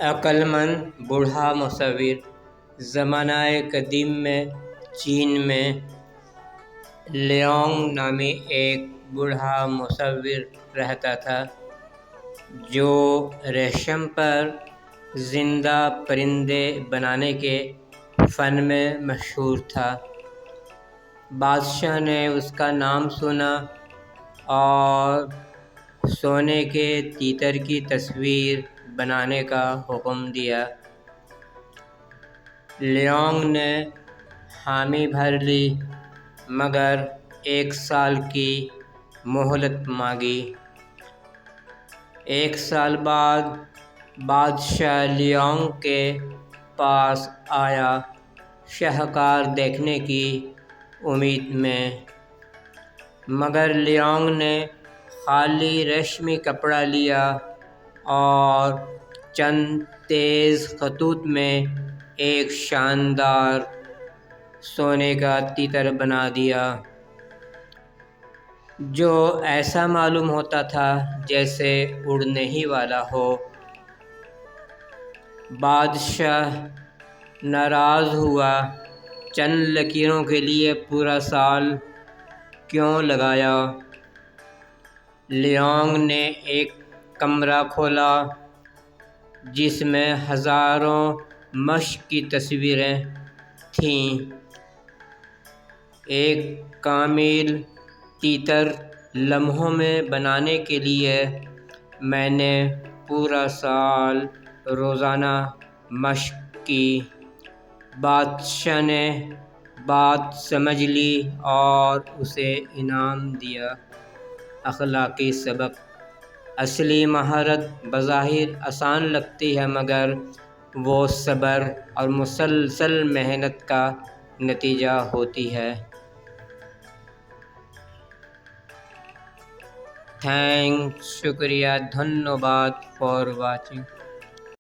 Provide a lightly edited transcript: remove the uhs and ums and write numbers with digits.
عقل مند بوڑھا مصور زمانہ قدیم میں چین میں لیانگ نامی ایک بوڑھا مصور رہتا تھا جو ریشم پر زندہ پرندے بنانے کے فن میں مشہور تھا۔ بادشاہ نے اس کا نام سنا اور سونے کے تیتر کی تصویر بنانے کا حکم دیا۔ لیانگ نے حامی بھر لی مگر 1 سال کی مہلت مانگی۔ 1 سال بعد بادشاہ لیانگ کے پاس آیا شاہکار دیکھنے کی امید میں، مگر لیانگ نے خالی ریشمی کپڑا لیا اور چند تیز خطوط میں ایک شاندار سونے کا تیتر بنا دیا جو ایسا معلوم ہوتا تھا جیسے اڑنے ہی والا ہو۔ بادشاہ ناراض ہوا، چند لکیروں کے لیے پورا سال کیوں لگایا؟ لیانگ نے ایک کمرہ کھولا جس میں ہزاروں مشق کی تصویریں تھیں۔ ایک کامل تیتر لمحوں میں بنانے کے لیے میں نے پورا سال روزانہ مشق کی۔ بادشاہ نے بات سمجھ لی اور اسے انعام دیا۔ اخلاقی سبق: اصلی مہارت بظاہر آسان لگتی ہے مگر وہ صبر اور مسلسل محنت کا نتیجہ ہوتی ہے۔ شکریہ، دھنیہ واد فار واچنگ۔